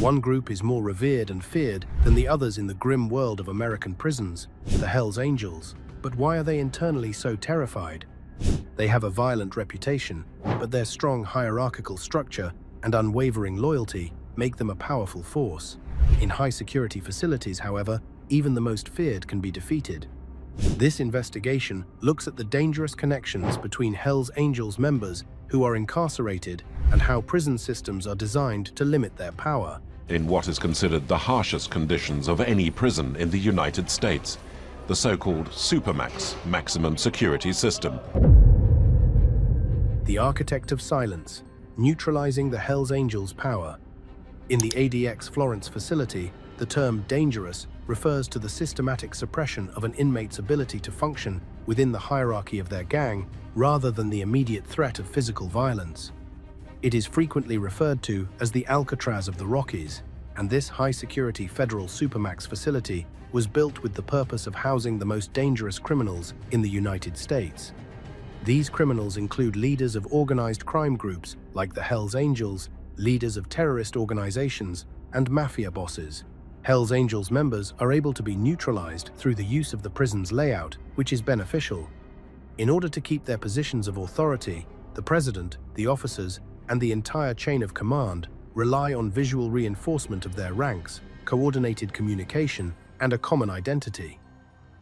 One group is more revered and feared than the others in the grim world of American prisons, the Hells Angels. But why are they internally so terrified? They have a violent reputation, but their strong hierarchical structure and unwavering loyalty make them a powerful force. In high-security facilities, however, even the most feared can be defeated. This investigation looks at the dangerous connections between Hells Angels members who are incarcerated and how prison systems are designed to limit their power. In what is considered the harshest conditions of any prison in the United States, the so-called Supermax, maximum security system. The architect of silence, neutralizing the Hells Angels' power. In the ADX Florence facility, the term dangerous refers to the systematic suppression of an inmate's ability to function within the hierarchy of their gang rather than the immediate threat of physical violence. It is frequently referred to as the Alcatraz of the Rockies, and this high-security federal Supermax facility was built with the purpose of housing the most dangerous criminals in the United States. These criminals include leaders of organized crime groups like the Hells Angels, leaders of terrorist organizations, and mafia bosses. Hells Angels members are able to be neutralized through the use of the prison's layout, which is beneficial. In order to keep their positions of authority, the president, the officers, and the entire chain of command rely on visual reinforcement of their ranks, coordinated communication, and a common identity.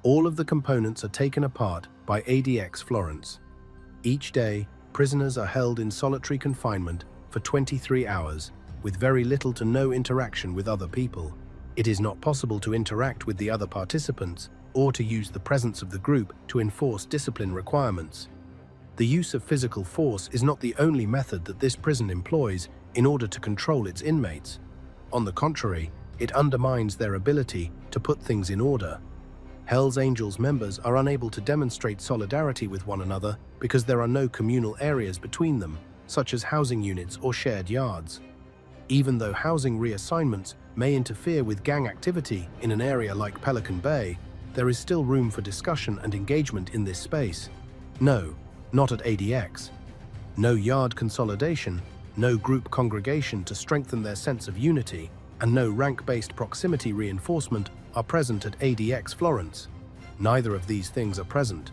All of the components are taken apart by ADX Florence. Each day, prisoners are held in solitary confinement for 23 hours, with very little to no interaction with other people. It is not possible to interact with the other participants or to use the presence of the group to enforce discipline requirements. The use of physical force is not the only method that this prison employs in order to control its inmates. On the contrary, it undermines their ability to put things in order. Hells Angels members are unable to demonstrate solidarity with one another because there are no communal areas between them, such as housing units or shared yards. Even though housing reassignments may interfere with gang activity in an area like Pelican Bay, there is still room for discussion and engagement in this space. No, not at ADX. No yard consolidation, no group congregation to strengthen their sense of unity, and no rank-based proximity reinforcement are present at ADX Florence. Neither of these things are present.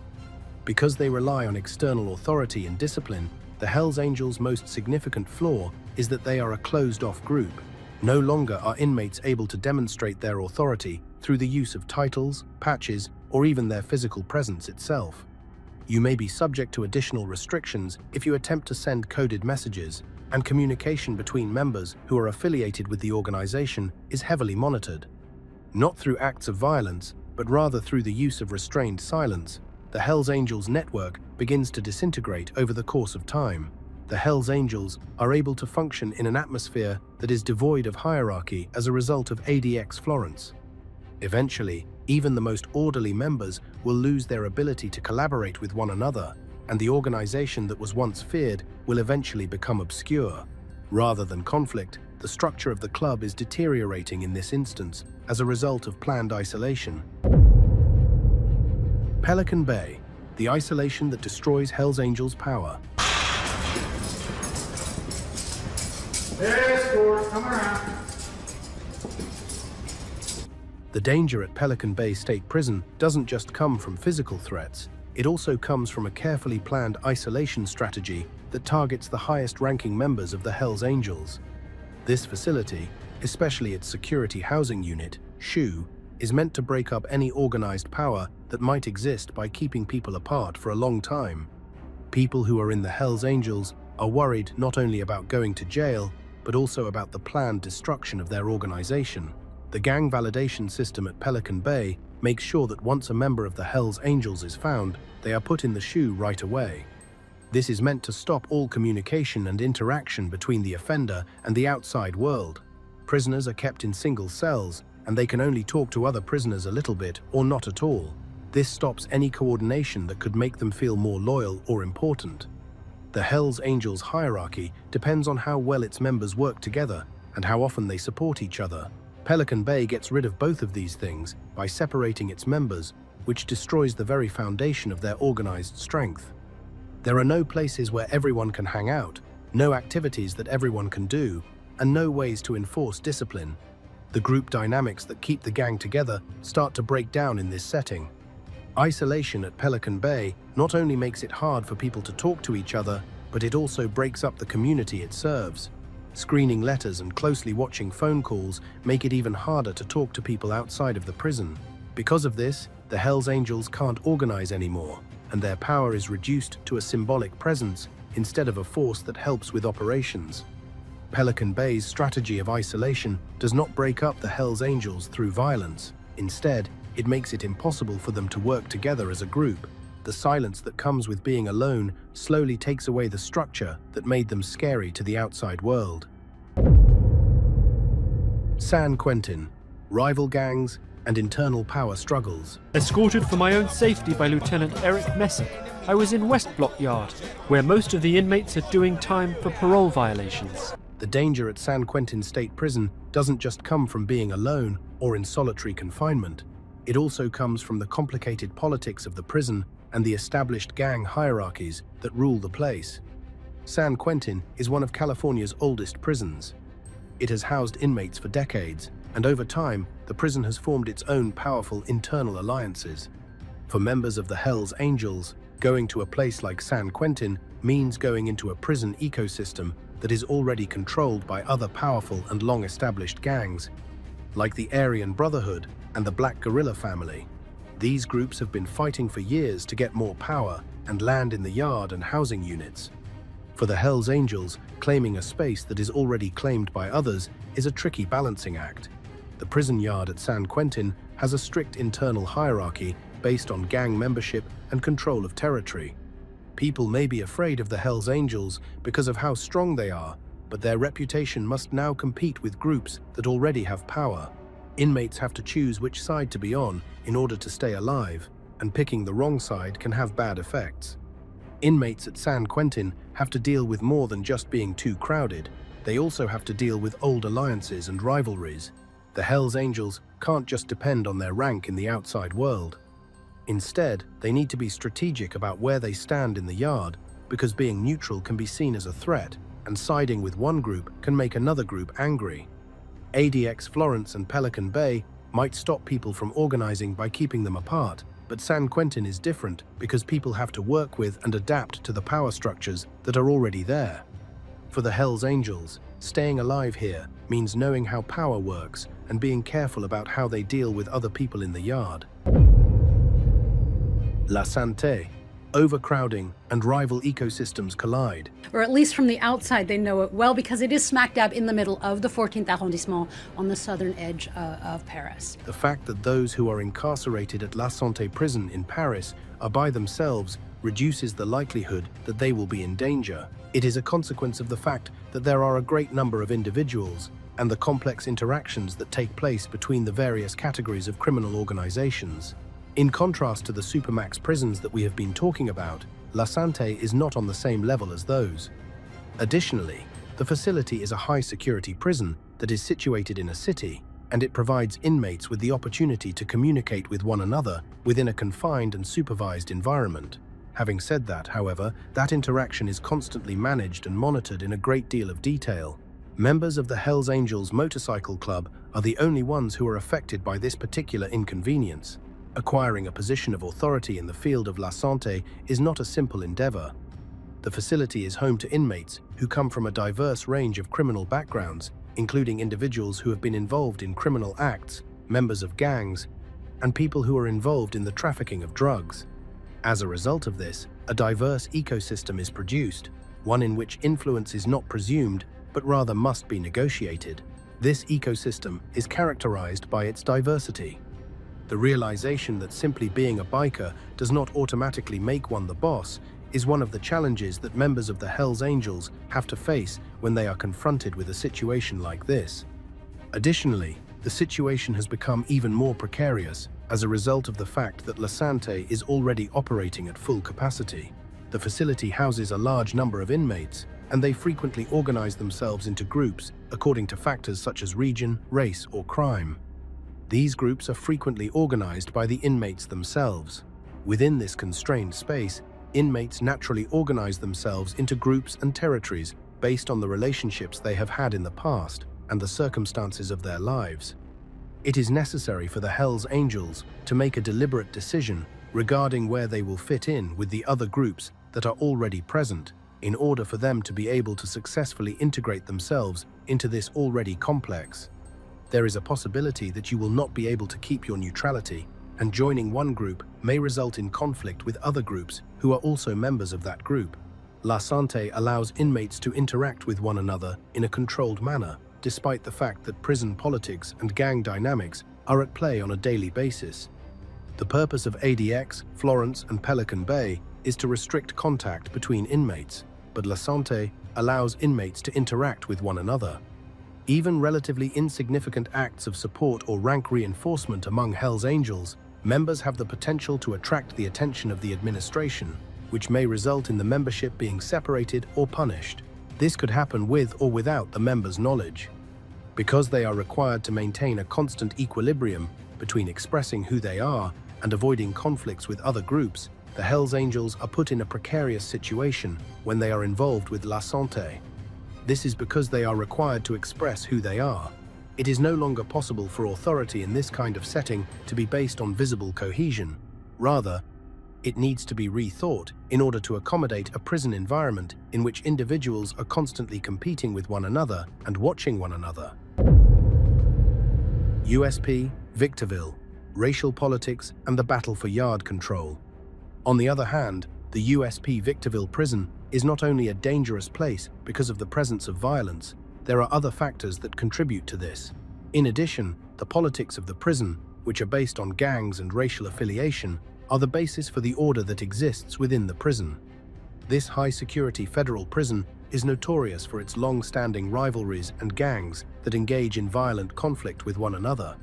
Because they rely on external authority and discipline, the Hells Angels' most significant flaw is that they are a closed-off group. No longer are inmates able to demonstrate their authority through the use of titles, patches, or even their physical presence itself. You may be subject to additional restrictions if you attempt to send coded messages, and communication between members who are affiliated with the organization is heavily monitored. Not through acts of violence, but rather through the use of restrained silence, the Hells Angels network begins to disintegrate over the course of time. The Hells Angels are able to function in an atmosphere that is devoid of hierarchy as a result of ADX Florence. Eventually, even the most orderly members will lose their ability to collaborate with one another, and the organization that was once feared will eventually become obscure. Rather than conflict, the structure of the club is deteriorating in this instance as a result of planned isolation. Pelican Bay, the isolation that destroys Hells Angels' power. Escort, come around. The danger at Pelican Bay State Prison doesn't just come from physical threats, it also comes from a carefully planned isolation strategy that targets the highest-ranking members of the Hells Angels. This facility, especially its security housing unit, SHU, is meant to break up any organized power that might exist by keeping people apart for a long time. People who are in the Hells Angels are worried not only about going to jail, but also about the planned destruction of their organization. The gang validation system at Pelican Bay makes sure that once a member of the Hells Angels is found, they are put in the SHU right away. This is meant to stop all communication and interaction between the offender and the outside world. Prisoners are kept in single cells, and they can only talk to other prisoners a little bit or not at all. This stops any coordination that could make them feel more loyal or important. The Hells Angels hierarchy depends on how well its members work together and how often they support each other. Pelican Bay gets rid of both of these things by separating its members, which destroys the very foundation of their organized strength. There are no places where everyone can hang out, no activities that everyone can do, and no ways to enforce discipline. The group dynamics that keep the gang together start to break down in this setting. Isolation at Pelican Bay not only makes it hard for people to talk to each other, but it also breaks up the community it serves. Screening letters and closely watching phone calls make it even harder to talk to people outside of the prison. Because of this, the Hells Angels can't organize anymore, and their power is reduced to a symbolic presence instead of a force that helps with operations. Pelican Bay's strategy of isolation does not break up the Hells Angels through violence. Instead, it makes it impossible for them to work together as a group. The silence that comes with being alone slowly takes away the structure that made them scary to the outside world. San Quentin, rival gangs, and internal power struggles. Escorted for my own safety by Lieutenant Eric Messick, I was in West Block Yard, where most of the inmates are doing time for parole violations. The danger at San Quentin State Prison doesn't just come from being alone or in solitary confinement. It also comes from the complicated politics of the prison and the established gang hierarchies that rule the place. San Quentin is one of California's oldest prisons. It has housed inmates for decades, and over time, the prison has formed its own powerful internal alliances. For members of the Hells Angels, going to a place like San Quentin means going into a prison ecosystem that is already controlled by other powerful and long-established gangs, like the Aryan Brotherhood and the Black Guerrilla family. These groups have been fighting for years to get more power and land in the yard and housing units. For the Hells Angels, claiming a space that is already claimed by others is a tricky balancing act. The prison yard at San Quentin has a strict internal hierarchy based on gang membership and control of territory. People may be afraid of the Hells Angels because of how strong they are, but their reputation must now compete with groups that already have power. Inmates have to choose which side to be on in order to stay alive, and picking the wrong side can have bad effects. Inmates at San Quentin have to deal with more than just being too crowded. They also have to deal with old alliances and rivalries. The Hells Angels can't just depend on their rank in the outside world. Instead, they need to be strategic about where they stand in the yard, because being neutral can be seen as a threat, and siding with one group can make another group angry. ADX Florence and Pelican Bay might stop people from organizing by keeping them apart, but San Quentin is different because people have to work with and adapt to the power structures that are already there. For the Hells Angels, staying alive here means knowing how power works and being careful about how they deal with other people in the yard. La Santé, overcrowding and rival ecosystems collide. Or at least from the outside, they know it well because it is smack dab in the middle of the 14th arrondissement on the southern edge of Paris. The fact that those who are incarcerated at La Santé prison in Paris are by themselves reduces the likelihood that they will be in danger. It is a consequence of the fact that there are a great number of individuals and the complex interactions that take place between the various categories of criminal organizations. In contrast to the supermax prisons that we have been talking about, La Santé is not on the same level as those. Additionally, the facility is a high-security prison that is situated in a city, and it provides inmates with the opportunity to communicate with one another within a confined and supervised environment. Having said that, however, that interaction is constantly managed and monitored in a great deal of detail. Members of the Hells Angels Motorcycle Club are the only ones who are affected by this particular inconvenience. Acquiring a position of authority in the field of La Santé is not a simple endeavor. The facility is home to inmates who come from a diverse range of criminal backgrounds, including individuals who have been involved in criminal acts, members of gangs, and people who are involved in the trafficking of drugs. As a result of this, a diverse ecosystem is produced, one in which influence is not presumed, but rather must be negotiated. This ecosystem is characterized by its diversity. The realization that simply being a biker does not automatically make one the boss is one of the challenges that members of the Hells Angels have to face when they are confronted with a situation like this. Additionally, the situation has become even more precarious as a result of the fact that La Santé is already operating at full capacity. The facility houses a large number of inmates, and they frequently organize themselves into groups according to factors such as region, race, or crime. These groups are frequently organized by the inmates themselves. Within this constrained space, inmates naturally organize themselves into groups and territories based on the relationships they have had in the past and the circumstances of their lives. It is necessary for the Hells Angels to make a deliberate decision regarding where they will fit in with the other groups that are already present in order for them to be able to successfully integrate themselves into this already complex. There is a possibility that you will not be able to keep your neutrality, and joining one group may result in conflict with other groups who are also members of that group. La Santé allows inmates to interact with one another in a controlled manner, despite the fact that prison politics and gang dynamics are at play on a daily basis. The purpose of ADX, Florence, and Pelican Bay is to restrict contact between inmates, but La Santé allows inmates to interact with one another. Even relatively insignificant acts of support or rank reinforcement among Hells Angels members have the potential to attract the attention of the administration, which may result in the membership being separated or punished. This could happen with or without the members' knowledge. Because they are required to maintain a constant equilibrium between expressing who they are and avoiding conflicts with other groups, the Hells Angels are put in a precarious situation when they are involved with La Santé. This is because they are required to express who they are. It is no longer possible for authority in this kind of setting to be based on visible cohesion. Rather, it needs to be rethought in order to accommodate a prison environment in which individuals are constantly competing with one another and watching one another. USP, Victorville, racial politics and the battle for yard control. On the other hand, the USP Victorville prison is not only a dangerous place because of the presence of violence, there are other factors that contribute to this. In addition, the politics of the prison, which are based on gangs and racial affiliation, are the basis for the order that exists within the prison. This high-security federal prison is notorious for its long-standing rivalries and gangs that engage in violent conflict with one another.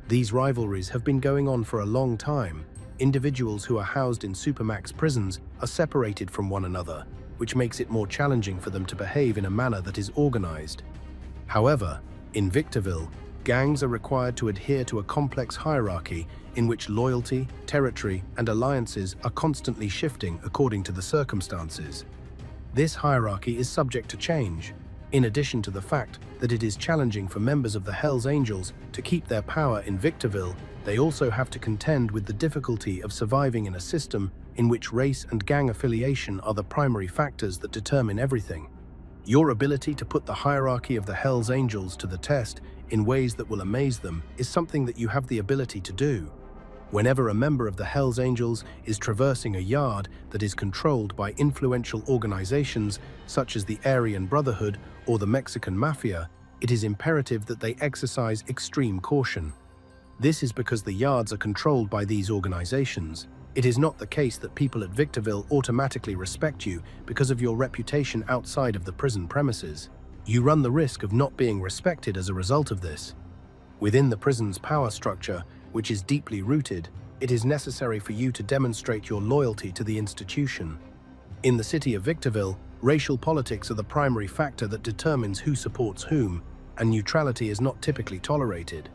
These rivalries have been going on for a long time. Individuals who are housed in Supermax prisons are separated from one another, which makes it more challenging for them to behave in a manner that is organized. However, in Victorville, gangs are required to adhere to a complex hierarchy in which loyalty, territory, and alliances are constantly shifting according to the circumstances. This hierarchy is subject to change, in addition to the fact that it is challenging for members of the Hells Angels to keep their power in Victorville. They also have to contend with the difficulty of surviving in a system in which race and gang affiliation are the primary factors that determine everything. Your ability to put the hierarchy of the Hells Angels to the test in ways that will amaze them is something that you have the ability to do. Whenever a member of the Hells Angels is traversing a yard that is controlled by influential organizations such as the Aryan Brotherhood or the Mexican Mafia, it is imperative that they exercise extreme caution. This is because the yards are controlled by these organizations. It is not the case that people at Victorville automatically respect you because of your reputation outside of the prison premises. You run the risk of not being respected as a result of this. Within the prison's power structure, which is deeply rooted, it is necessary for you to demonstrate your loyalty to the institution. In the city of Victorville, racial politics are the primary factor that determines who supports whom, and neutrality is not typically tolerated.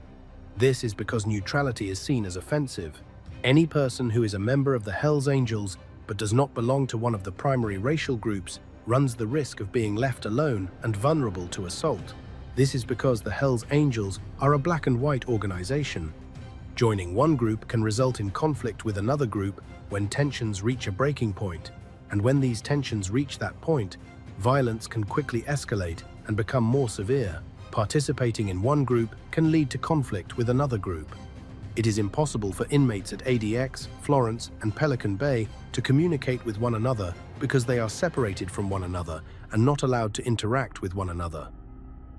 This is because neutrality is seen as offensive. Any person who is a member of the Hells Angels but does not belong to one of the primary racial groups runs the risk of being left alone and vulnerable to assault. This is because the Hells Angels are a black and white organization. Joining one group can result in conflict with another group when tensions reach a breaking point, and when these tensions reach that point, violence can quickly escalate and become more severe. Participating in one group can lead to conflict with another group. It is impossible for inmates at ADX, Florence, and Pelican Bay to communicate with one another because they are separated from one another and not allowed to interact with one another.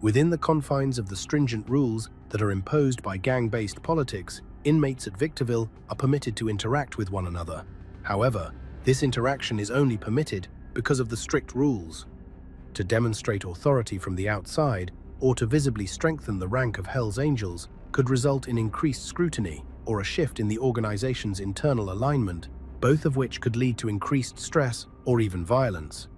Within the confines of the stringent rules that are imposed by gang-based politics, inmates at Victorville are permitted to interact with one another. However, this interaction is only permitted because of the strict rules. To demonstrate authority from the outside, or to visibly strengthen the rank of Hells Angels, could result in increased scrutiny or a shift in the organization's internal alignment, both of which could lead to increased stress or even violence.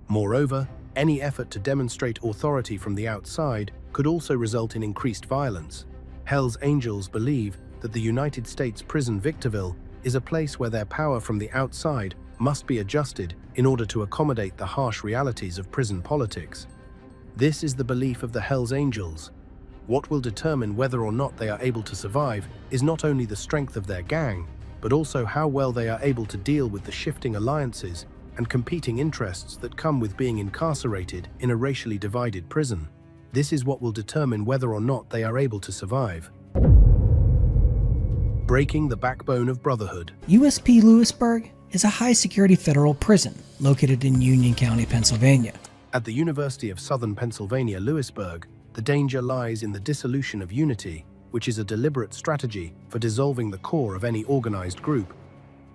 Moreover, any effort to demonstrate authority from the outside could also result in increased violence. Hells Angels believe that the United States prison Victorville is a place where their power from the outside must be adjusted in order to accommodate the harsh realities of prison politics. This is the belief of the Hells Angels. What will determine whether or not they are able to survive is not only the strength of their gang, but also how well they are able to deal with the shifting alliances and competing interests that come with being incarcerated in a racially divided prison. This is what will determine whether or not they are able to survive. Breaking the backbone of brotherhood. USP Lewisburg is a high-security federal prison located in Union County, Pennsylvania. At the University of Southern Pennsylvania, Lewisburg, the danger lies in the dissolution of unity, which is a deliberate strategy for dissolving the core of any organized group,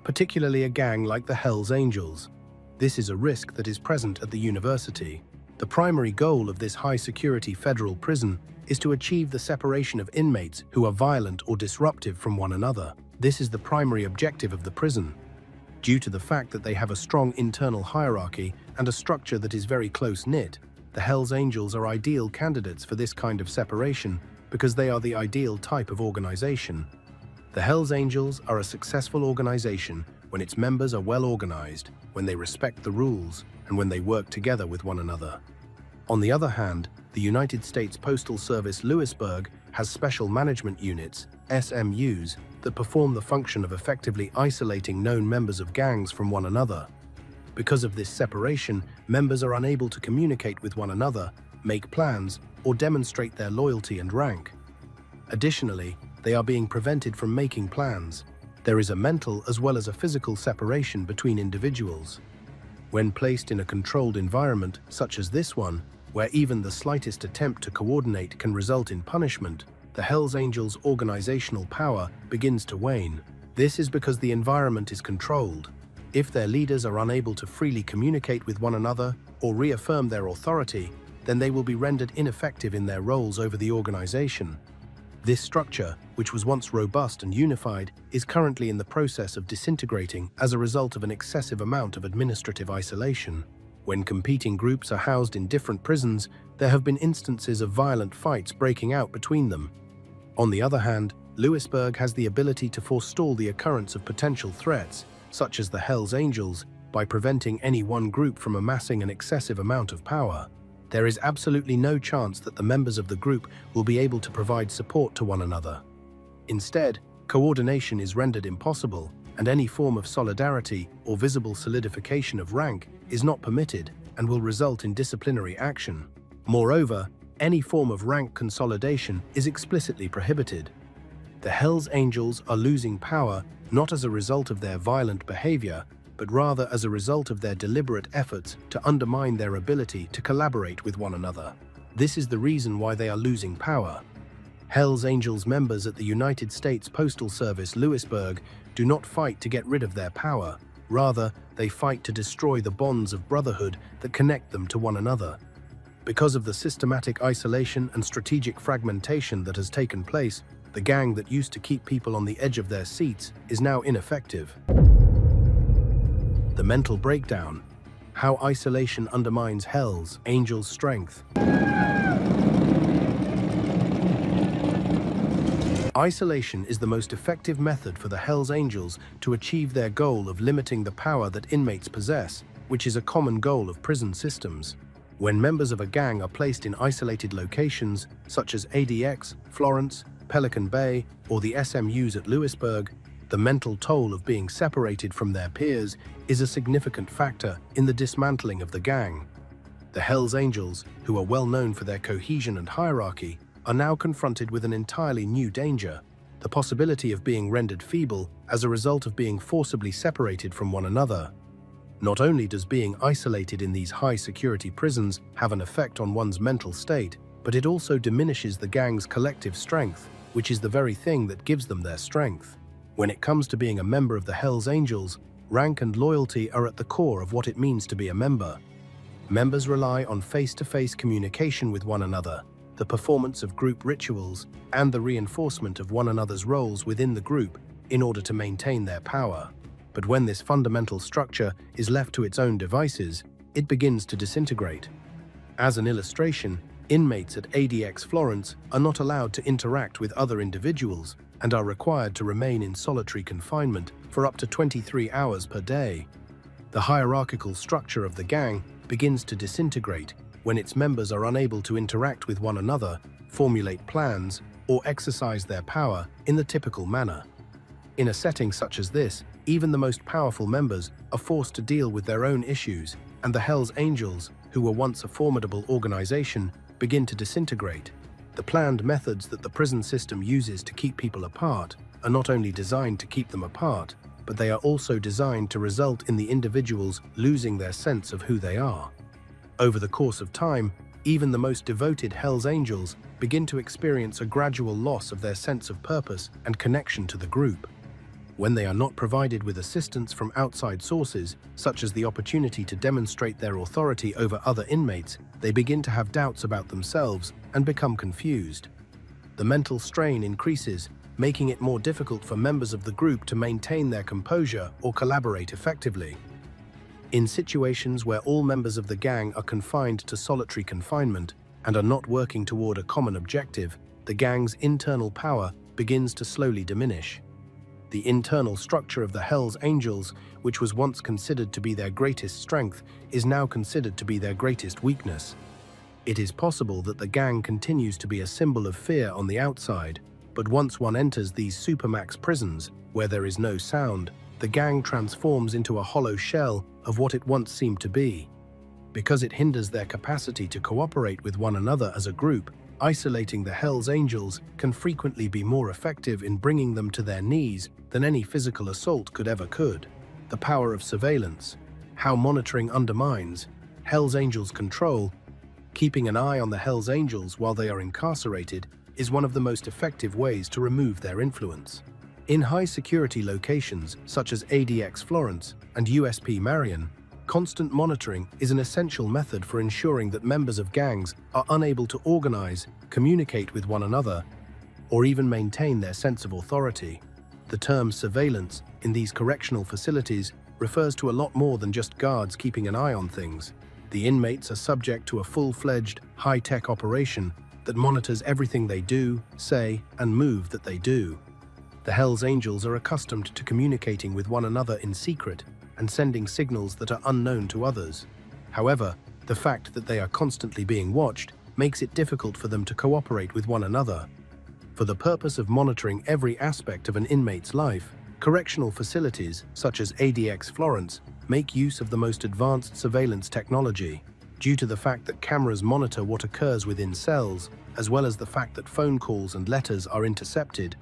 particularly a gang like the Hells Angels. This is a risk that is present at the university. The primary goal of this high-security federal prison is to achieve the separation of inmates who are violent or disruptive from one another. This is the primary objective of the prison. Due to the fact that they have a strong internal hierarchy and a structure that is very close-knit, the Hells Angels are ideal candidates for this kind of separation because they are the ideal type of organization. The Hells Angels are a successful organization when its members are well organized, when they respect the rules, and when they work together with one another. On the other hand, the United States Postal Service Lewisburg has special management units, SMUs, that perform the function of effectively isolating known members of gangs from one another. Because of this separation, members are unable to communicate with one another, make plans, or demonstrate their loyalty and rank. Additionally, they are being prevented from making plans. There is a mental as well as a physical separation between individuals. When placed in a controlled environment, such as this one, where even the slightest attempt to coordinate can result in punishment, the Hells Angels' organizational power begins to wane. This is because the environment is controlled. If their leaders are unable to freely communicate with one another or reaffirm their authority, then they will be rendered ineffective in their roles over the organization. This structure, which was once robust and unified, is currently in the process of disintegrating as a result of an excessive amount of administrative isolation. When competing groups are housed in different prisons, there have been instances of violent fights breaking out between them. On the other hand, Lewisburg has the ability to forestall the occurrence of potential threats, such as the Hells Angels, by preventing any one group from amassing an excessive amount of power. There is absolutely no chance that the members of the group will be able to provide support to one another. Instead, coordination is rendered impossible, and any form of solidarity or visible solidification of rank is not permitted and will result in disciplinary action. Moreover, any form of rank consolidation is explicitly prohibited. The Hells Angels are losing power not as a result of their violent behavior, but rather as a result of their deliberate efforts to undermine their ability to collaborate with one another. This is the reason why they are losing power. Hells Angels members at the United States Postal Service Lewisburg do not fight to get rid of their power. Rather, they fight to destroy the bonds of brotherhood that connect them to one another. Because of the systematic isolation and strategic fragmentation that has taken place, the gang that used to keep people on the edge of their seats is now ineffective. The mental breakdown. How isolation undermines Hells Angels' strength. Isolation is the most effective method for the Hells Angels to achieve their goal of limiting the power that inmates possess, which is a common goal of prison systems. When members of a gang are placed in isolated locations, such as ADX, Florence, Pelican Bay, or the SMUs at Lewisburg, the mental toll of being separated from their peers is a significant factor in the dismantling of the gang. The Hells Angels, who are well known for their cohesion and hierarchy, are now confronted with an entirely new danger: the possibility of being rendered feeble as a result of being forcibly separated from one another. Not only does being isolated in these high-security prisons have an effect on one's mental state, but it also diminishes the gang's collective strength, which is the very thing that gives them their strength. When it comes to being a member of the Hells Angels, rank and loyalty are at the core of what it means to be a member. Members rely on face-to-face communication with one another, the performance of group rituals, and the reinforcement of one another's roles within the group in order to maintain their power. But when this fundamental structure is left to its own devices, it begins to disintegrate. As an illustration, inmates at ADX Florence are not allowed to interact with other individuals and are required to remain in solitary confinement for up to 23 hours per day. The hierarchical structure of the gang begins to disintegrate, when its members are unable to interact with one another, formulate plans, or exercise their power in the typical manner. In a setting such as this, even the most powerful members are forced to deal with their own issues, and the Hells Angels, who were once a formidable organization, begin to disintegrate. The planned methods that the prison system uses to keep people apart are not only designed to keep them apart, but they are also designed to result in the individuals losing their sense of who they are. Over the course of time, even the most devoted Hells Angels begin to experience a gradual loss of their sense of purpose and connection to the group. When they are not provided with assistance from outside sources, such as the opportunity to demonstrate their authority over other inmates, they begin to have doubts about themselves and become confused. The mental strain increases, making it more difficult for members of the group to maintain their composure or collaborate effectively. In situations where all members of the gang are confined to solitary confinement and are not working toward a common objective, the gang's internal power begins to slowly diminish. The internal structure of the Hells Angels, which was once considered to be their greatest strength, is now considered to be their greatest weakness. It is possible that the gang continues to be a symbol of fear on the outside, but once one enters these supermax prisons, where there is no sound, the gang transforms into a hollow shell of what it once seemed to be. Because it hinders their capacity to cooperate with one another as a group, isolating the Hells Angels can frequently be more effective in bringing them to their knees than any physical assault could. The power of surveillance, how monitoring undermines Hells Angels' control. Keeping an eye on the Hells Angels while they are incarcerated is one of the most effective ways to remove their influence. In high-security locations such as ADX Florence and USP Marion, constant monitoring is an essential method for ensuring that members of gangs are unable to organize, communicate with one another, or even maintain their sense of authority. The term surveillance in these correctional facilities refers to a lot more than just guards keeping an eye on things. The inmates are subject to a full-fledged, high-tech operation that monitors everything they do, say, and move that they do. The Hells Angels are accustomed to communicating with one another in secret and sending signals that are unknown to others. However, the fact that they are constantly being watched makes it difficult for them to cooperate with one another. For the purpose of monitoring every aspect of an inmate's life, correctional facilities such as ADX Florence make use of the most advanced surveillance technology. Due to the fact that cameras monitor what occurs within cells, as well as the fact that phone calls and letters are intercepted,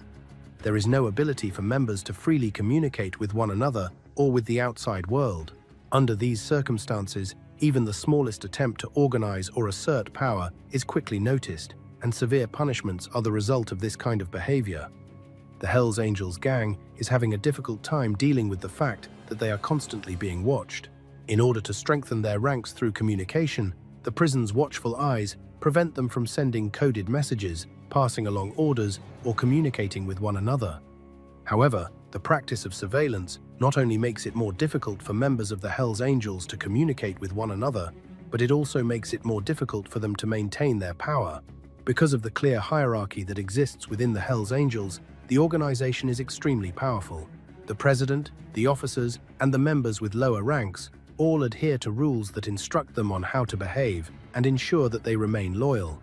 there is no ability for members to freely communicate with one another or with the outside world. Under these circumstances, even the smallest attempt to organize or assert power is quickly noticed, and severe punishments are the result of this kind of behavior. The Hells Angels gang is having a difficult time dealing with the fact that they are constantly being watched. In order to strengthen their ranks through communication, the prison's watchful eyes prevent them from sending coded messages, passing along orders, or communicating with one another. However, the practice of surveillance not only makes it more difficult for members of the Hells Angels to communicate with one another, but it also makes it more difficult for them to maintain their power. Because of the clear hierarchy that exists within the Hells Angels, the organization is extremely powerful. The president, the officers, and the members with lower ranks all adhere to rules that instruct them on how to behave and ensure that they remain loyal.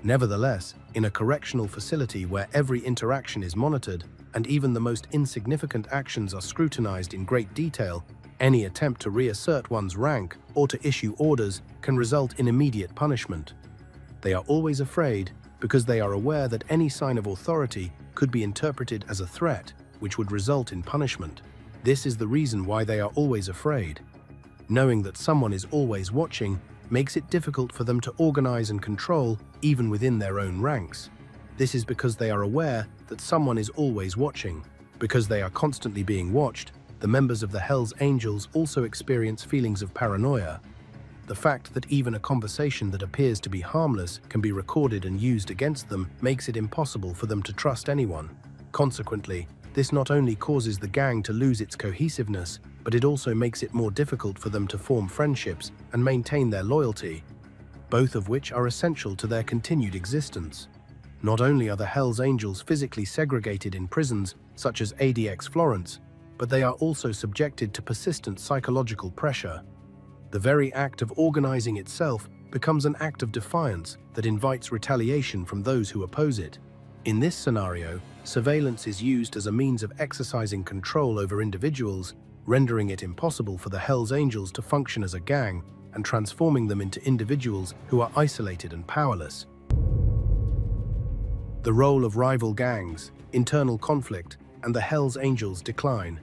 Nevertheless, in a correctional facility where every interaction is monitored and even the most insignificant actions are scrutinized in great detail, any attempt to reassert one's rank or to issue orders can result in immediate punishment. They are always afraid because they are aware that any sign of authority could be interpreted as a threat, which would result in punishment. This is the reason why they are always afraid. Knowing that someone is always watching makes it difficult for them to organize and control even within their own ranks. This is because they are aware that someone is always watching. Because they are constantly being watched, the members of the Hells Angels also experience feelings of paranoia. The fact that even a conversation that appears to be harmless can be recorded and used against them makes it impossible for them to trust anyone. Consequently, this not only causes the gang to lose its cohesiveness, but it also makes it more difficult for them to form friendships and maintain their loyalty, both of which are essential to their continued existence. Not only are the Hells Angels physically segregated in prisons such as ADX Florence, but they are also subjected to persistent psychological pressure. The very act of organizing itself becomes an act of defiance that invites retaliation from those who oppose it. In this scenario, surveillance is used as a means of exercising control over individuals, rendering it impossible for the Hells Angels to function as a gang and transforming them into individuals who are isolated and powerless. The role of rival gangs, internal conflict, and the Hells Angels' decline.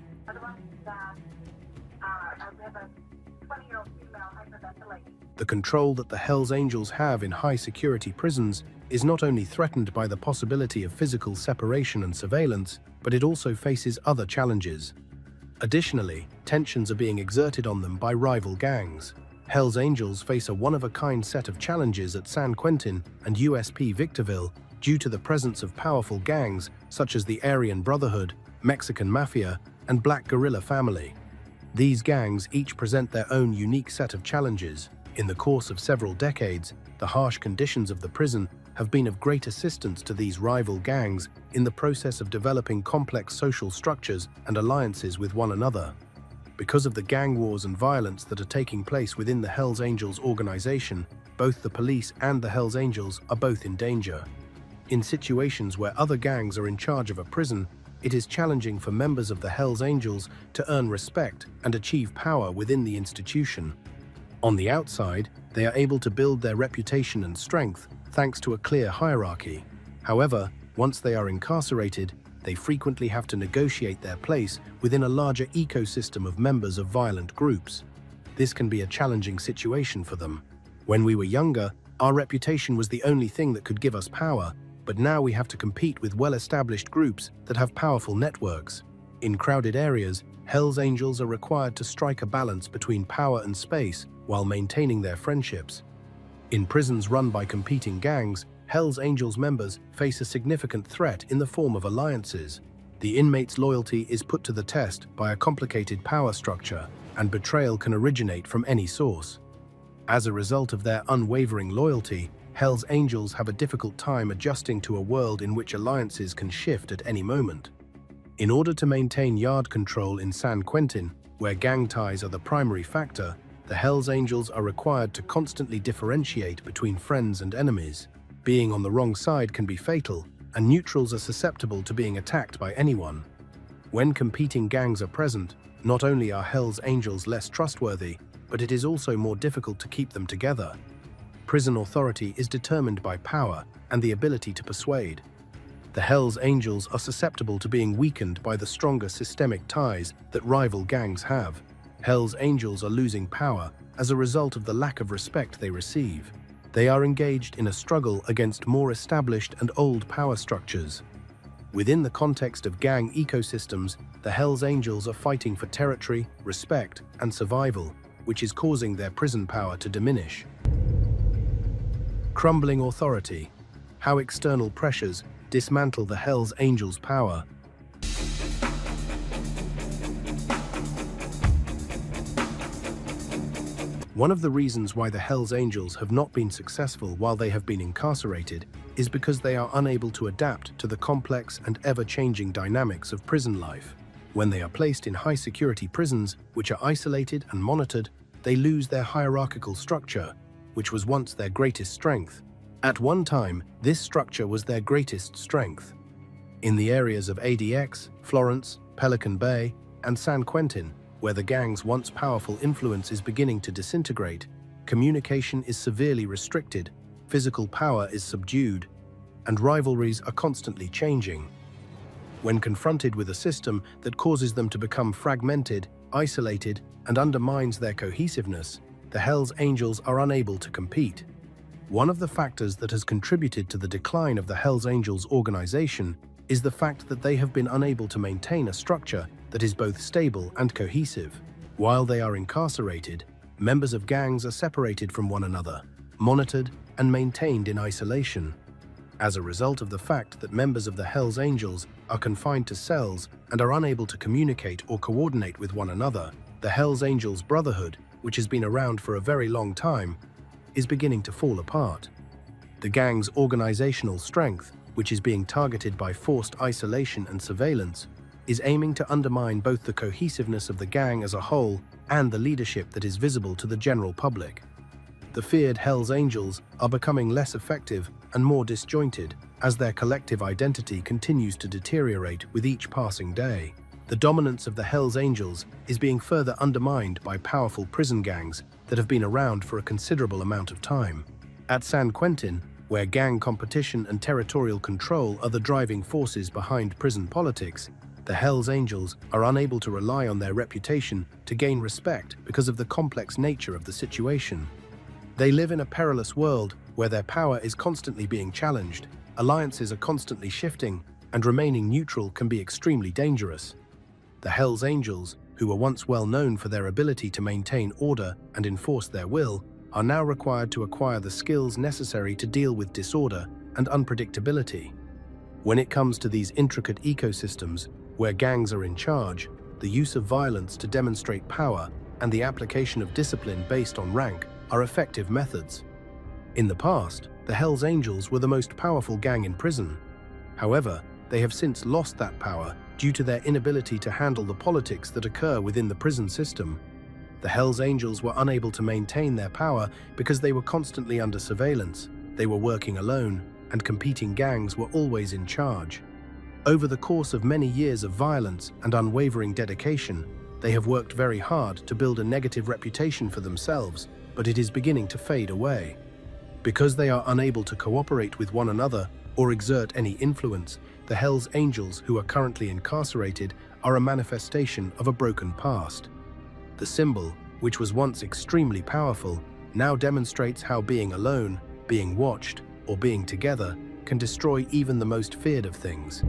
The control that the Hells Angels have in high-security prisons is not only threatened by the possibility of physical separation and surveillance, but it also faces other challenges. Additionally, tensions are being exerted on them by rival gangs. Hells Angels face a one-of-a-kind set of challenges at San Quentin and USP Victorville due to the presence of powerful gangs such as the Aryan Brotherhood, Mexican Mafia, and Black Guerrilla Family. These gangs each present their own unique set of challenges. In the course of several decades, the harsh conditions of the prison have been of great assistance to these rival gangs in the process of developing complex social structures and alliances with one another. Because of the gang wars and violence that are taking place within the Hells Angels organization, both the police and the Hells Angels are both in danger. In situations where other gangs are in charge of a prison, it is challenging for members of the Hells Angels to earn respect and achieve power within the institution. On the outside, they are able to build their reputation and strength thanks to a clear hierarchy. However, once they are incarcerated, they frequently have to negotiate their place within a larger ecosystem of members of violent groups. This can be a challenging situation for them. When we were younger, our reputation was the only thing that could give us power, but now we have to compete with well-established groups that have powerful networks. In crowded areas, Hells Angels are required to strike a balance between power and space while maintaining their friendships. In prisons run by competing gangs, Hells Angels members face a significant threat in the form of alliances. The inmates' loyalty is put to the test by a complicated power structure, and betrayal can originate from any source. As a result of their unwavering loyalty, Hells Angels have a difficult time adjusting to a world in which alliances can shift at any moment. In order to maintain yard control in San Quentin, where gang ties are the primary factor, the Hells Angels are required to constantly differentiate between friends and enemies. Being on the wrong side can be fatal, and neutrals are susceptible to being attacked by anyone. When competing gangs are present, not only are Hells Angels less trustworthy, but it is also more difficult to keep them together. Prison authority is determined by power and the ability to persuade. The Hells Angels are susceptible to being weakened by the stronger systemic ties that rival gangs have. Hells Angels are losing power as a result of the lack of respect they receive. They are engaged in a struggle against more established and old power structures. Within the context of gang ecosystems, the Hells Angels are fighting for territory, respect, and survival, which is causing their prison power to diminish. Crumbling authority. How external pressures dismantle the Hells Angels' power. One of the reasons why the Hells Angels have not been successful while they have been incarcerated is because they are unable to adapt to the complex and ever-changing dynamics of prison life. When they are placed in high-security prisons, which are isolated and monitored, they lose their hierarchical structure, which was once their greatest strength. At one time, this structure was their greatest strength. In the areas of ADX, Florence, Pelican Bay, and San Quentin, where the gang's once powerful influence is beginning to disintegrate, communication is severely restricted, physical power is subdued, and rivalries are constantly changing. When confronted with a system that causes them to become fragmented, isolated, and undermines their cohesiveness, the Hells Angels are unable to compete. One of the factors that has contributed to the decline of the Hells Angels organization is the fact that they have been unable to maintain a structure that is both stable and cohesive. While they are incarcerated, members of gangs are separated from one another, monitored, and maintained in isolation. As a result of the fact that members of the Hells Angels are confined to cells and are unable to communicate or coordinate with one another, the Hells Angels Brotherhood, which has been around for a very long time, is beginning to fall apart. The gang's organizational strength, which is being targeted by forced isolation and surveillance, is aiming to undermine both the cohesiveness of the gang as a whole and the leadership that is visible to the general public. the feared Hell's Angels are becoming less effective and more disjointed as their collective identity continues to deteriorate with each passing day. The dominance of the Hell's Angels is being further undermined by powerful prison gangs that have been around for a considerable amount of time. At San Quentin, where gang competition and territorial control are the driving forces behind prison politics, the Hell's Angels are unable to rely on their reputation to gain respect because of the complex nature of the situation. They live in a perilous world where their power is constantly being challenged, alliances are constantly shifting, and remaining neutral can be extremely dangerous. The Hell's Angels, who were once well known for their ability to maintain order and enforce their will, are now required to acquire the skills necessary to deal with disorder and unpredictability. When it comes to these intricate ecosystems, where gangs are in charge, the use of violence to demonstrate power and the application of discipline based on rank are effective methods. In the past, the Hell's Angels were the most powerful gang in prison. However, they have since lost that power due to their inability to handle the politics that occur within the prison system. The Hell's Angels were unable to maintain their power because they were constantly under surveillance, they were working alone, and competing gangs were always in charge. Over the course of many years of violence and unwavering dedication, they have worked very hard to build a negative reputation for themselves, but it is beginning to fade away. Because they are unable to cooperate with one another or exert any influence, the Hell's Angels who are currently incarcerated are a manifestation of a broken past. The symbol, which was once extremely powerful, now demonstrates how being alone, being watched, or being together can destroy even the most feared of things.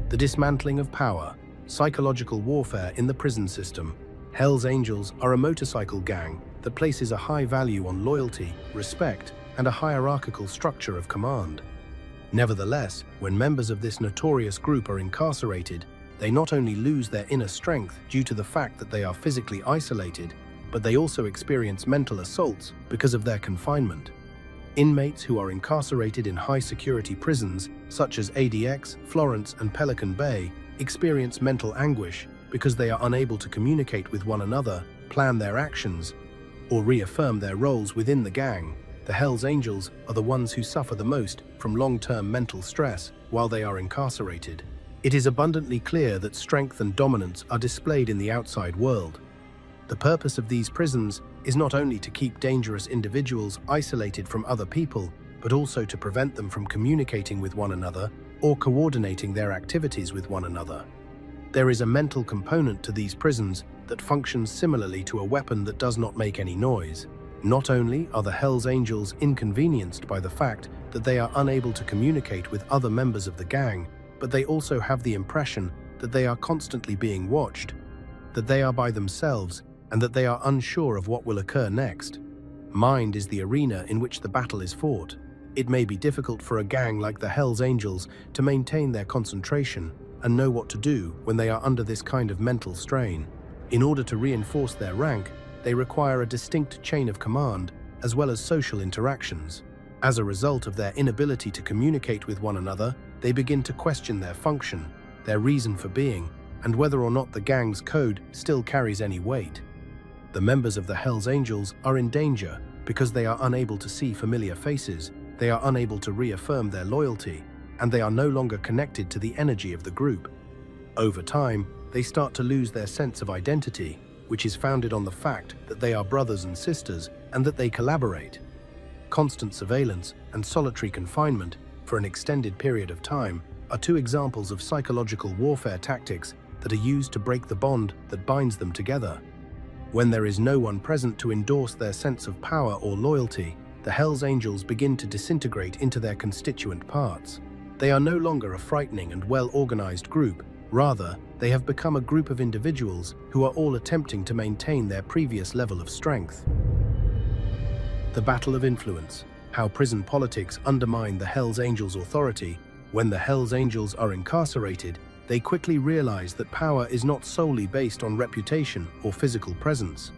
The dismantling of power, psychological warfare in the prison system. Hell's Angels are a motorcycle gang that places a high value on loyalty, respect, and a hierarchical structure of command. Nevertheless, when members of this notorious group are incarcerated, they not only lose their inner strength due to the fact that they are physically isolated, but they also experience mental assaults because of their confinement. Inmates who are incarcerated in high-security prisons, such as ADX, Florence, and Pelican Bay, experience mental anguish because they are unable to communicate with one another, plan their actions, or reaffirm their roles within the gang. The Hell's Angels are the ones who suffer the most from long-term mental stress while they are incarcerated. It is abundantly clear that strength and dominance are displayed in the outside world. The purpose of these prisons is not only to keep dangerous individuals isolated from other people, but also to prevent them from communicating with one another or coordinating their activities with one another. There is a mental component to these prisons that functions similarly to a weapon that does not make any noise. Not only are the Hell's Angels inconvenienced by the fact that they are unable to communicate with other members of the gang, but they also have the impression that they are constantly being watched, that they are by themselves, and that they are unsure of what will occur next. Mind is the arena in which the battle is fought. It may be difficult for a gang like the Hell's Angels to maintain their concentration and know what to do when they are under this kind of mental strain. In order to reinforce their rank, they require a distinct chain of command as well as social interactions. As a result of their inability to communicate with one another, they begin to question their function, their reason for being, and whether or not the gang's code still carries any weight. The members of the Hell's Angels are in danger because they are unable to see familiar faces, they are unable to reaffirm their loyalty, and they are no longer connected to the energy of the group. Over time, they start to lose their sense of identity, which is founded on the fact that they are brothers and sisters and that they collaborate. Constant surveillance and solitary confinement for an extended period of time are two examples of psychological warfare tactics that are used to break the bond that binds them together. When there is no one present to endorse their sense of power or loyalty, the Hell's Angels begin to disintegrate into their constituent parts. They are no longer a frightening and well-organized group. Rather, they have become a group of individuals who are all attempting to maintain their previous level of strength. The battle of influence. How prison politics undermine the Hell's Angels' authority. When the Hell's Angels are incarcerated, they quickly realize that power is not solely based on reputation or physical presence.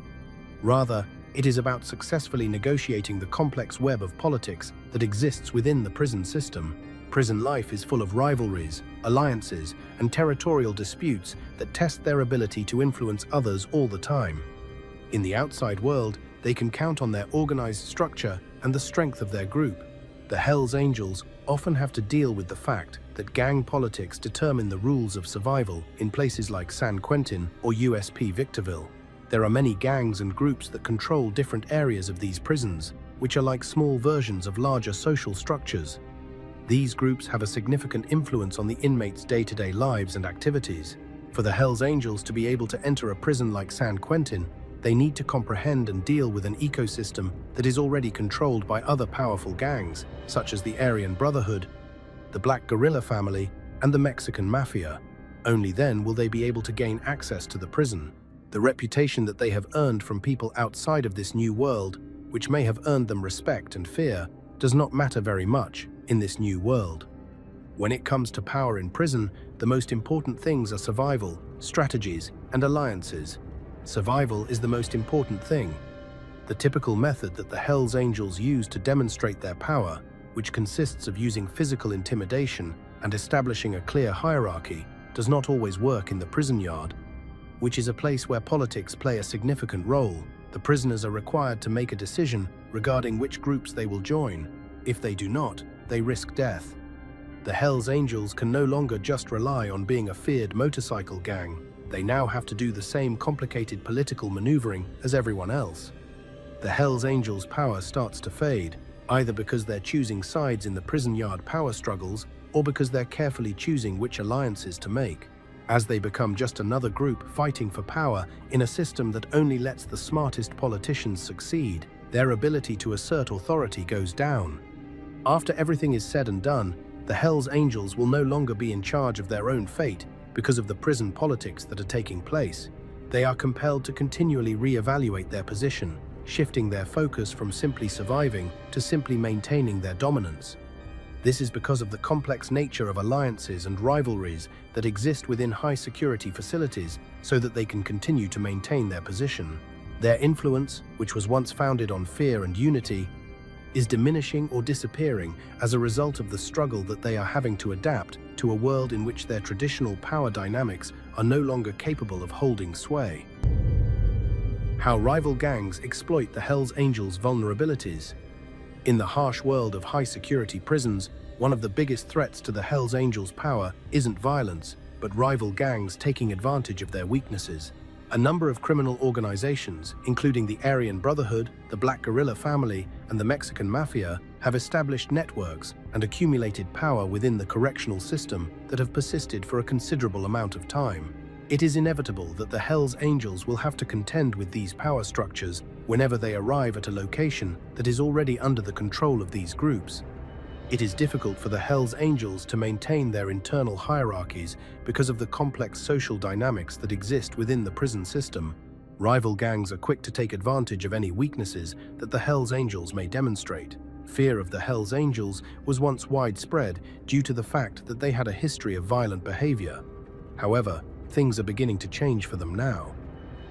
Rather, it is about successfully negotiating the complex web of politics that exists within the prison system. Prison life is full of rivalries, alliances, and territorial disputes that test their ability to influence others all the time. In the outside world, they can count on their organized structure and the strength of their group. The Hells Angels often have to deal with the fact that gang politics determine the rules of survival in places like San Quentin or USP Victorville. There are many gangs and groups that control different areas of these prisons, which are like small versions of larger social structures. These groups have a significant influence on the inmates' day-to-day lives and activities. For the Hells Angels to be able to enter a prison like San Quentin, they need to comprehend and deal with an ecosystem that is already controlled by other powerful gangs, such as the Aryan Brotherhood, the Black Guerrilla Family, and the Mexican Mafia. Only then will they be able to gain access to the prison. The reputation that they have earned from people outside of this new world, which may have earned them respect and fear, does not matter very much in this new world. When it comes to power in prison, the most important things are survival, strategies, and alliances. Survival is the most important thing. The typical method that the Hells Angels use to demonstrate their power, which consists of using physical intimidation and establishing a clear hierarchy, does not always work in the prison yard, which is a place where politics play a significant role. The prisoners are required to make a decision regarding which groups they will join. If they do not, they risk death. The Hells Angels can no longer just rely on being a feared motorcycle gang. They now have to do the same complicated political maneuvering as everyone else. The Hells Angels' power starts to fade, either because they're choosing sides in the prison yard power struggles or because they're carefully choosing which alliances to make. As they become just another group fighting for power in a system that only lets the smartest politicians succeed, their ability to assert authority goes down. After everything is said and done, the Hells Angels will no longer be in charge of their own fate because of the prison politics that are taking place. They are compelled to continually re-evaluate their position, shifting their focus from simply surviving to simply maintaining their dominance. This is because of the complex nature of alliances and rivalries that exist within high-security facilities so that they can continue to maintain their position. Their influence, which was once founded on fear and unity, is diminishing or disappearing as a result of the struggle that they are having to adapt to a world in which their traditional power dynamics are no longer capable of holding sway. How rival gangs exploit the Hells Angels' vulnerabilities. In the harsh world of high-security prisons, one of the biggest threats to the Hells Angels' power isn't violence, but rival gangs taking advantage of their weaknesses. A number of criminal organizations, including the Aryan Brotherhood, the Black Guerrilla Family, and the Mexican Mafia, have established networks and accumulated power within the correctional system that have persisted for a considerable amount of time. It is inevitable that the Hells Angels will have to contend with these power structures whenever they arrive at a location that is already under the control of these groups. It is difficult for the Hells Angels to maintain their internal hierarchies because of the complex social dynamics that exist within the prison system. Rival gangs are quick to take advantage of any weaknesses that the Hells Angels may demonstrate. Fear of the Hells Angels was once widespread due to the fact that they had a history of violent behavior. However, things are beginning to change for them now.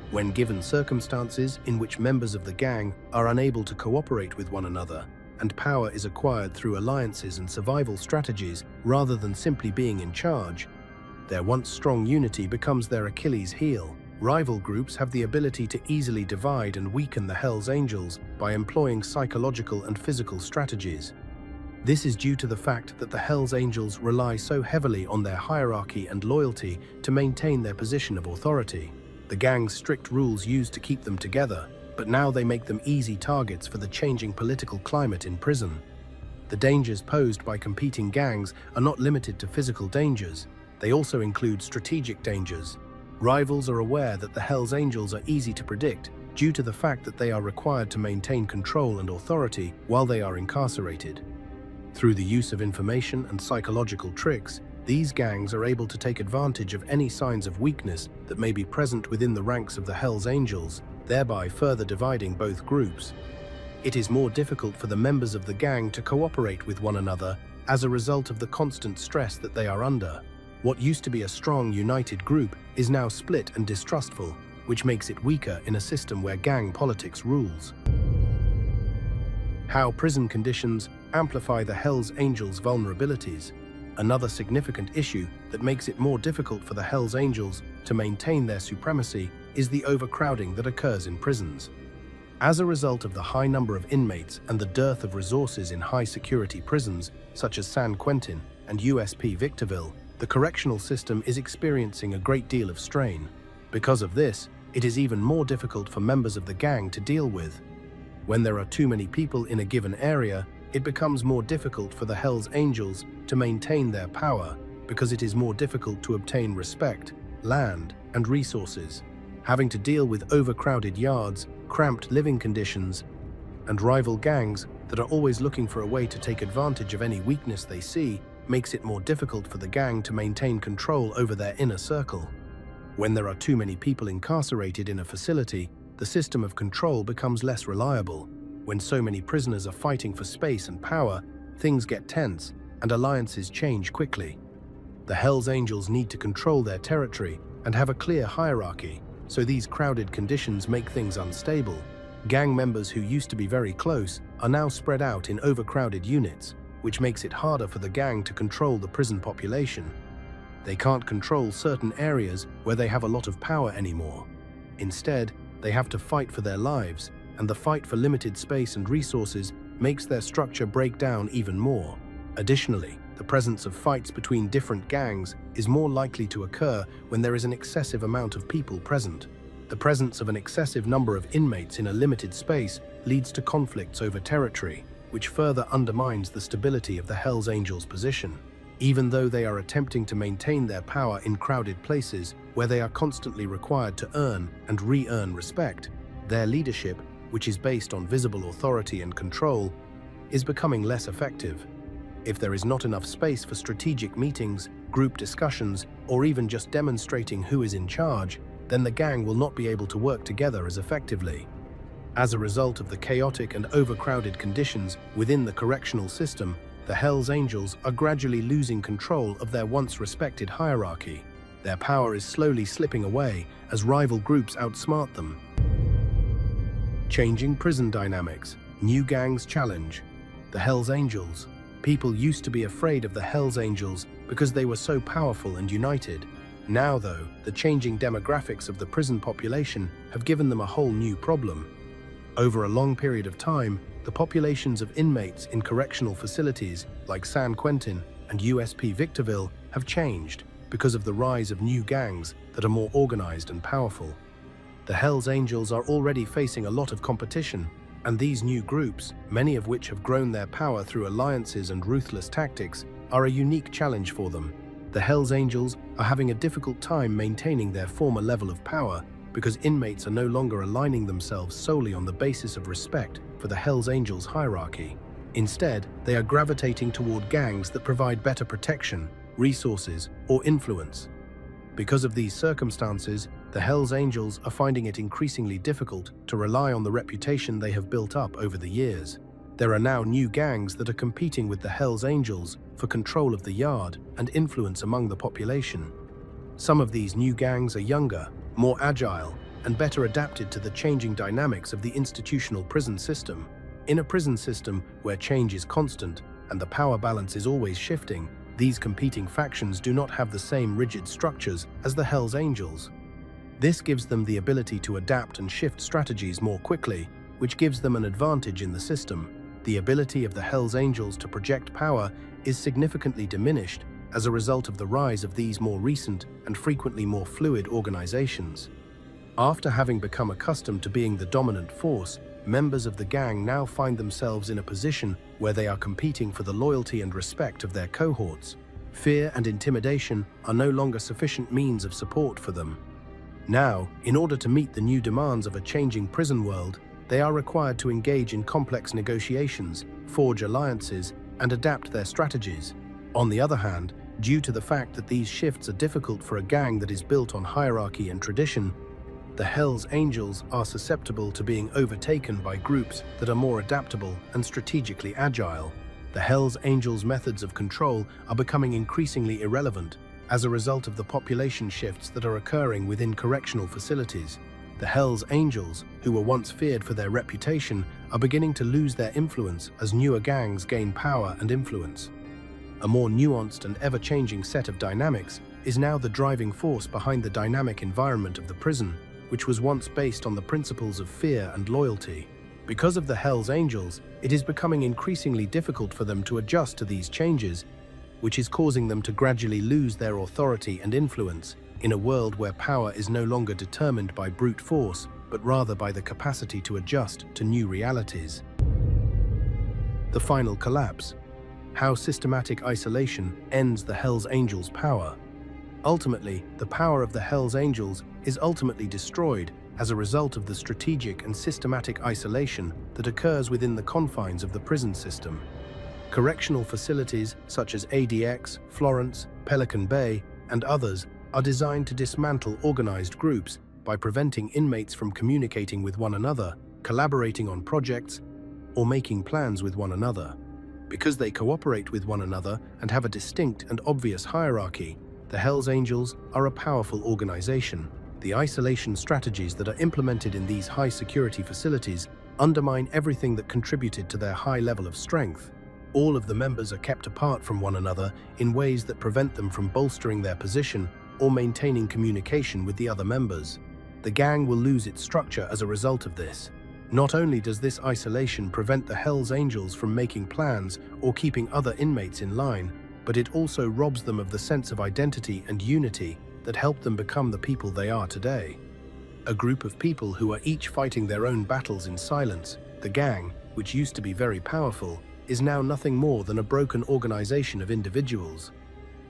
When given circumstances in which members of the gang are unable to cooperate with one another, and power is acquired through alliances and survival strategies rather than simply being in charge, their once strong unity becomes their Achilles heel. Rival groups have the ability to easily divide and weaken the Hells Angels by employing psychological and physical strategies. This is due to the fact that the Hells Angels rely so heavily on their hierarchy and loyalty to maintain their position of authority. The gang's strict rules used to keep them together, but now they make them easy targets for the changing political climate in prison. The dangers posed by competing gangs are not limited to physical dangers. They also include strategic dangers. Rivals are aware that the Hells Angels are easy to predict due to the fact that they are required to maintain control and authority while they are incarcerated. Through the use of information and psychological tricks, these gangs are able to take advantage of any signs of weakness that may be present within the ranks of the Hells Angels, thereby further dividing both groups. It is more difficult for the members of the gang to cooperate with one another as a result of the constant stress that they are under. What used to be a strong, united group is now split and distrustful, which makes it weaker in a system where gang politics rules. How prison conditions amplify the Hells Angels' vulnerabilities. Another significant issue that makes it more difficult for the Hells Angels to maintain their supremacy is the overcrowding that occurs in prisons. As a result of the high number of inmates and the dearth of resources in high-security prisons, such as San Quentin and USP Victorville, the correctional system is experiencing a great deal of strain. Because of this, it is even more difficult for members of the gang to deal with. When there are too many people in a given area, it becomes more difficult for the Hells Angels to maintain their power because it is more difficult to obtain respect, land, and resources. Having to deal with overcrowded yards, cramped living conditions, and rival gangs that are always looking for a way to take advantage of any weakness they see makes it more difficult for the gang to maintain control over their inner circle. When there are too many people incarcerated in a facility, the system of control becomes less reliable. When so many prisoners are fighting for space and power, things get tense and alliances change quickly. The Hells Angels need to control their territory and have a clear hierarchy, so these crowded conditions make things unstable. Gang members who used to be very close are now spread out in overcrowded units, which makes it harder for the gang to control the prison population. They can't control certain areas where they have a lot of power anymore. Instead, they have to fight for their lives, and the fight for limited space and resources makes their structure break down even more. Additionally, the presence of fights between different gangs is more likely to occur when there is an excessive amount of people present. The presence of an excessive number of inmates in a limited space leads to conflicts over territory, which further undermines the stability of the Hells Angels' position. Even though they are attempting to maintain their power in crowded places where they are constantly required to earn and re-earn respect, their leadership, which is based on visible authority and control, is becoming less effective. If there is not enough space for strategic meetings, group discussions, or even just demonstrating who is in charge, then the gang will not be able to work together as effectively. As a result of the chaotic and overcrowded conditions within the correctional system, the Hells Angels are gradually losing control of their once respected hierarchy. Their power is slowly slipping away as rival groups outsmart them. Changing prison dynamics. New gangs challenge. The Hells Angels. People used to be afraid of the Hells Angels because they were so powerful and united. Now, though, the changing demographics of the prison population have given them a whole new problem. Over a long period of time, the populations of inmates in correctional facilities like San Quentin and USP Victorville have changed because of the rise of new gangs that are more organized and powerful. The Hells Angels are already facing a lot of competition, and these new groups, many of which have grown their power through alliances and ruthless tactics, are a unique challenge for them. The Hells Angels are having a difficult time maintaining their former level of power because inmates are no longer aligning themselves solely on the basis of respect for the Hells Angels hierarchy. Instead, they are gravitating toward gangs that provide better protection, resources, or influence. Because of these circumstances, the Hells Angels are finding it increasingly difficult to rely on the reputation they have built up over the years. There are now new gangs that are competing with the Hells Angels for control of the yard and influence among the population. Some of these new gangs are younger, more agile, and better adapted to the changing dynamics of the institutional prison system. In a prison system where change is constant and the power balance is always shifting, these competing factions do not have the same rigid structures as the Hells Angels. This gives them the ability to adapt and shift strategies more quickly, which gives them an advantage in the system. The ability of the Hells Angels to project power is significantly diminished as a result of the rise of these more recent and frequently more fluid organizations. After having become accustomed to being the dominant force, members of the gang now find themselves in a position where they are competing for the loyalty and respect of their cohorts. Fear and intimidation are no longer sufficient means of support for them. Now, in order to meet the new demands of a changing prison world, they are required to engage in complex negotiations, forge alliances, and adapt their strategies. On the other hand, due to the fact that these shifts are difficult for a gang that is built on hierarchy and tradition, the Hells Angels are susceptible to being overtaken by groups that are more adaptable and strategically agile. The Hells Angels' methods of control are becoming increasingly irrelevant as a result of the population shifts that are occurring within correctional facilities. The Hells Angels, who were once feared for their reputation, are beginning to lose their influence as newer gangs gain power and influence. A more nuanced and ever-changing set of dynamics is now the driving force behind the dynamic environment of the prison, which was once based on the principles of fear and loyalty. Because of the Hells Angels, it is becoming increasingly difficult for them to adjust to these changes, which is causing them to gradually lose their authority and influence in a world where power is no longer determined by brute force, but rather by the capacity to adjust to new realities. The final collapse. How systematic isolation ends the Hells Angels' power. Ultimately, the power of the Hells Angels is ultimately destroyed as a result of the strategic and systematic isolation that occurs within the confines of the prison system. Correctional facilities such as ADX, Florence, Pelican Bay, and others are designed to dismantle organized groups by preventing inmates from communicating with one another, collaborating on projects, or making plans with one another. Because they cooperate with one another and have a distinct and obvious hierarchy, the Hells Angels are a powerful organization. The isolation strategies that are implemented in these high-security facilities undermine everything that contributed to their high level of strength. All of the members are kept apart from one another in ways that prevent them from bolstering their position or maintaining communication with the other members. The gang will lose its structure as a result of this. Not only does this isolation prevent the Hells Angels from making plans or keeping other inmates in line, but it also robs them of the sense of identity and unity that helped them become the people they are today. A group of people who are each fighting their own battles in silence, the gang, which used to be very powerful, is now nothing more than a broken organization of individuals.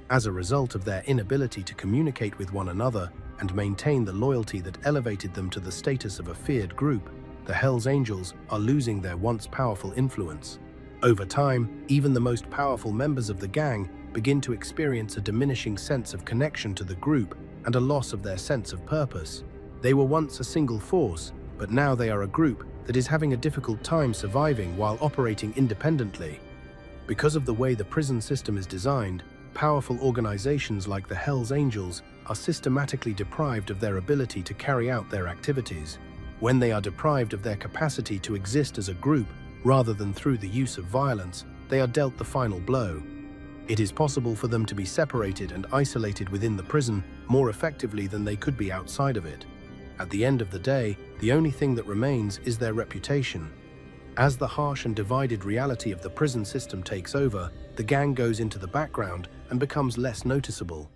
As a result of their inability to communicate with one another and maintain the loyalty that elevated them to the status of a feared group, the Hells Angels are losing their once powerful influence. Over time, even the most powerful members of the gang begin to experience a diminishing sense of connection to the group and a loss of their sense of purpose. They were once a single force, but now they are a group that is having a difficult time surviving while operating independently. Because of the way the prison system is designed, powerful organizations like the Hells Angels are systematically deprived of their ability to carry out their activities. When they are deprived of their capacity to exist as a group, rather than through the use of violence, they are dealt the final blow. It is possible for them to be separated and isolated within the prison more effectively than they could be outside of it. At the end of the day, the only thing that remains is their reputation. As the harsh and divided reality of the prison system takes over, the gang goes into the background and becomes less noticeable.